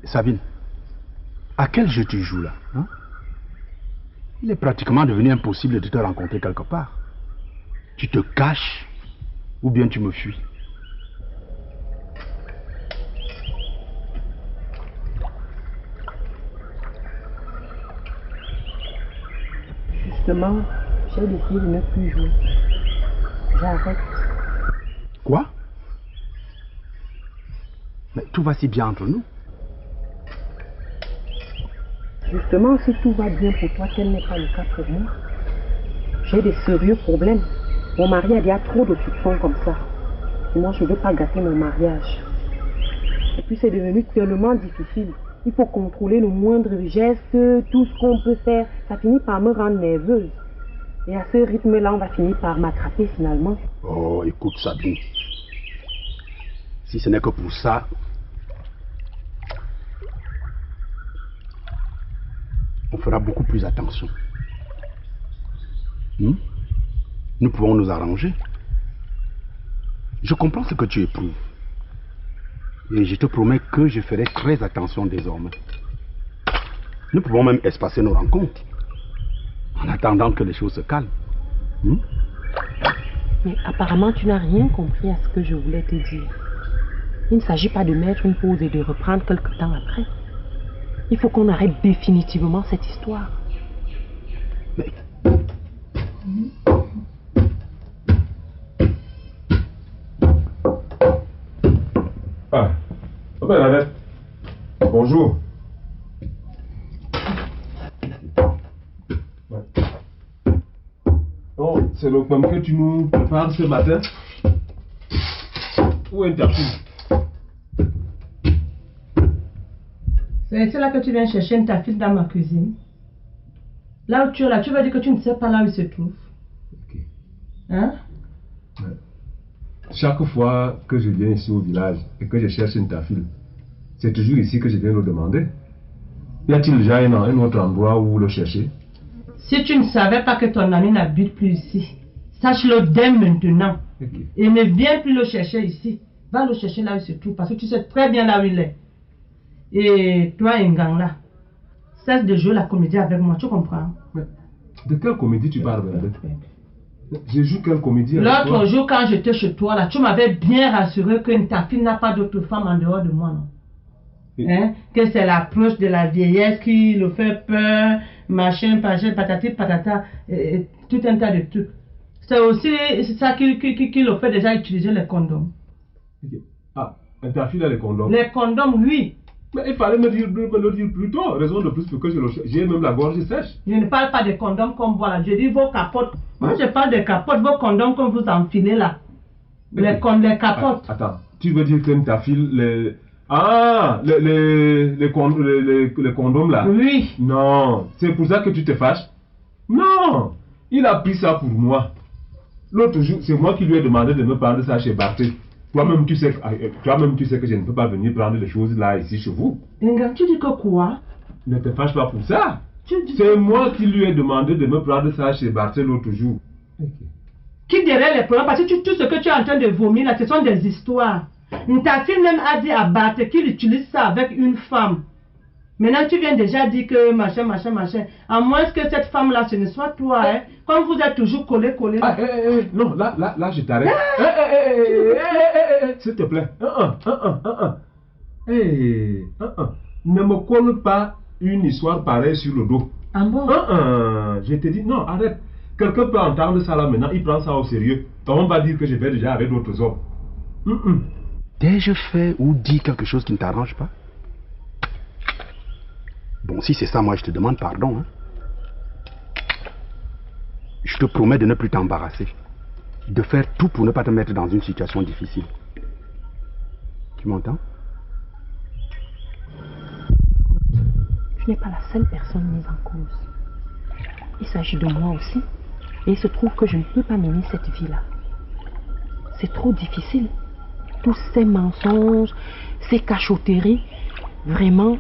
Sabine, à quel jeu tu joues là, hein? Il est pratiquement devenu impossible de te rencontrer quelque part. Tu te caches ou bien tu me fuis. Justement, j'ai décidé de ne plus jouer. J'arrête. Quoi? Mais tout va si bien entre nous. Justement, si tout va bien pour toi, tel n'est pas le cas pour moi. J'ai des sérieux problèmes. Mon mari a déjà trop de soupçons comme ça. Et moi, je ne veux pas gâter mon mariage. Et puis, c'est devenu tellement difficile. Il faut contrôler le moindre geste, tout ce qu'on peut faire. Ça finit par me rendre nerveuse. Et à ce rythme-là, on va finir par m'attraper finalement. Oh, écoute Sabine. Si ce n'est que pour ça... on fera beaucoup plus attention. Nous pouvons nous arranger. Je comprends ce que tu éprouves. Et je te promets que je ferai très attention désormais. Nous pouvons même espacer nos rencontres. En attendant que les choses se calment. Mais apparemment, tu n'as rien compris à ce que je voulais te dire. Il ne s'agit pas de mettre une pause et de reprendre quelque temps après. Il faut qu'on arrête définitivement cette histoire. Mais... Ah, ben Annette. Bonjour. Ouais. Oh, c'est le pomme que tu nous prépares ce matin. Où est ta fille? C'est là que tu viens chercher une tafile dans ma cuisine. Là où tu es là, tu vas dire que tu ne sais pas là où il se trouve. Ok. Hein? Ouais. Chaque fois que je viens ici au village et que je cherche une tafile, c'est toujours ici que je viens le demander. Y a-t-il déjà un autre endroit où le chercher? Si tu ne savais pas que ton ami n'habite plus ici, sache-le dès maintenant. Okay. Et ne viens plus le chercher ici. Va le chercher là où il se trouve parce que tu sais très bien là où il est. Et toi, Ngangla, cesse de jouer la comédie avec moi, tu comprends? Mais de quelle comédie tu parles, Bernadette? Je joue quelle comédie avec toi? L'autre jour, quand j'étais chez toi, là, tu m'avais bien rassuré que ta fille n'a pas d'autre femme en dehors de moi, non? Hein? Que c'est l'approche de la vieillesse qui le fait peur, machin, patati, patata, et tout un tas de trucs. C'est aussi ça qui le fait déjà utiliser les condoms. Okay. Ah, ta fille a les condoms? Les condoms, oui. Mais il fallait me le dire plus tôt. Raison de plus pour que je le cherche. J'ai même la gorge sèche. Je ne parle pas de condoms comme voilà. Je dis vos capotes. Moi, je parle de capotes, vos condoms que vous enfilez là. Les capotes. Attends, tu veux dire que ta fille, les condoms là? Oui. Non, c'est pour ça que tu te fâches? Non, il a pris ça pour moi. L'autre jour, c'est moi qui lui ai demandé de me prendre ça chez Barthé. Toi-même, tu sais que je ne peux pas venir prendre les choses là, ici, chez vous. Nga, tu dis que quoi? Ne te fâche pas pour ça. C'est moi qui lui ai demandé de me prendre ça chez Barthé l'autre jour. Okay. Qui dirait les problèmes? Parce que tout ce que tu es en train de vomir là, ce sont des histoires. Ta fille même a dit à Barthé qu'il utilise ça avec une femme. Maintenant, tu viens déjà dire que machin. À moins que cette femme-là, ce ne soit toi, hein. Comme vous êtes toujours collé. Ah, non, là, je t'arrête. S'il te plaît. Ne me colle pas une histoire pareille sur le dos. Ah bon? Je te dis, non, arrête. Quelqu'un peut entendre ça là maintenant, il prend ça au sérieux. On va dire que je vais déjà avec d'autres hommes. T'ai-je fait ou dit quelque chose qui ne t'arrange pas? Bon, si c'est ça, moi je te demande pardon. Hein. Je te promets de ne plus t'embarrasser. De faire tout pour ne pas te mettre dans une situation difficile. Tu m'entends? Tu n'es pas la seule personne mise en cause. Il s'agit de moi aussi. Et il se trouve que je ne peux pas mener cette vie-là. C'est trop difficile. Tous ces mensonges, ces cachotteries, vraiment,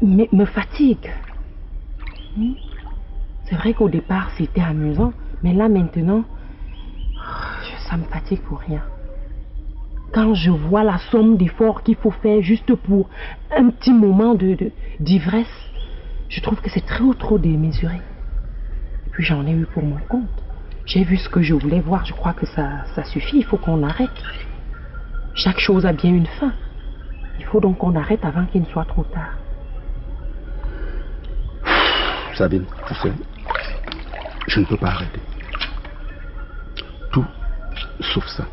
me fatiguent. C'est vrai qu'au départ, c'était amusant. Mais là, maintenant, ça me fatigue pour rien. quand je vois la somme d'efforts qu'il faut faire juste pour un petit moment d'ivresse, je trouve que c'est trop démesuré. Et puis j'en ai eu pour mon compte. J'ai vu ce que je voulais voir, je crois que ça suffit, il faut qu'on arrête. Chaque chose a bien une fin. Il faut donc qu'on arrête avant qu'il ne soit trop tard. Sabine, tu sais, je ne peux pas arrêter. Tout sauf ça.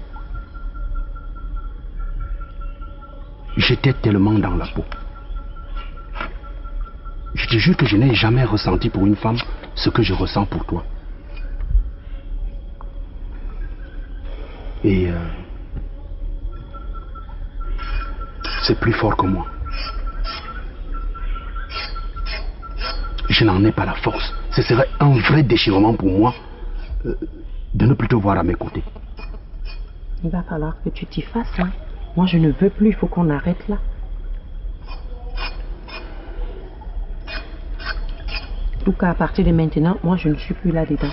J'étais tellement dans la peau. Je te jure que je n'ai jamais ressenti pour une femme ce que je ressens pour toi. Et c'est plus fort que moi. Je n'en ai pas la force. Ce serait un vrai déchirement pour moi de ne plus te voir à mes côtés. Il va falloir que tu t'y fasses, hein. Moi, je ne veux plus, il faut qu'on arrête là. En tout cas, à partir de maintenant, moi, je ne suis plus là-dedans.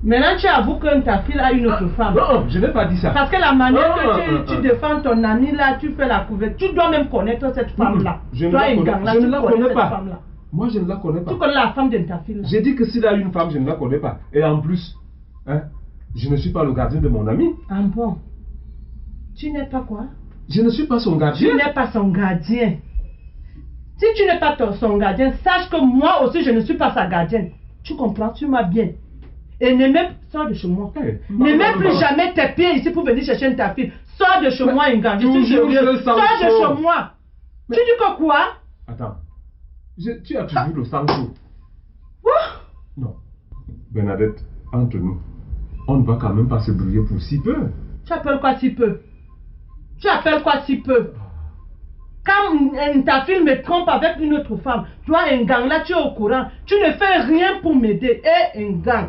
Maintenant, tu avoues que ta fille a une autre femme. Non, je n'ai pas dit ça. Parce que la manière que tu défends ton ami là, tu fais la couverture. Tu dois même connaître cette femme-là. Je ne la connais pas. Moi, je ne la connais pas. Tu connais la femme de ta fille là. J'ai dit que s'il a une femme, je ne la connais pas. Et en plus, hein, je ne suis pas le gardien de mon ami. Ah bon? Tu n'es pas quoi? Je ne suis pas son gardien. Tu n'es pas son gardien. Si tu n'es pas son gardien, sache que moi aussi je ne suis pas sa gardienne. Tu comprends? Tu m'as bien. Et ne même sors de chez moi. Hey, ne mets plus jamais tes pieds ici pour venir chercher ta fille. Sors de chez moi, Inga. Je suis sérieux. Sors de chez moi. Mais... Tu dis que quoi? Attends. Tu as toujours le sang chaud. Quoi? Non. Bernadette, entre nous, on ne va quand même pas se brouiller pour si peu. Tu appelles quoi si peu? Tu appelles quoi si peu? Quand ta fille me trompe avec une autre femme, toi, Ngang, là, tu es au courant. Tu ne fais rien pour m'aider. Eh, Ngang.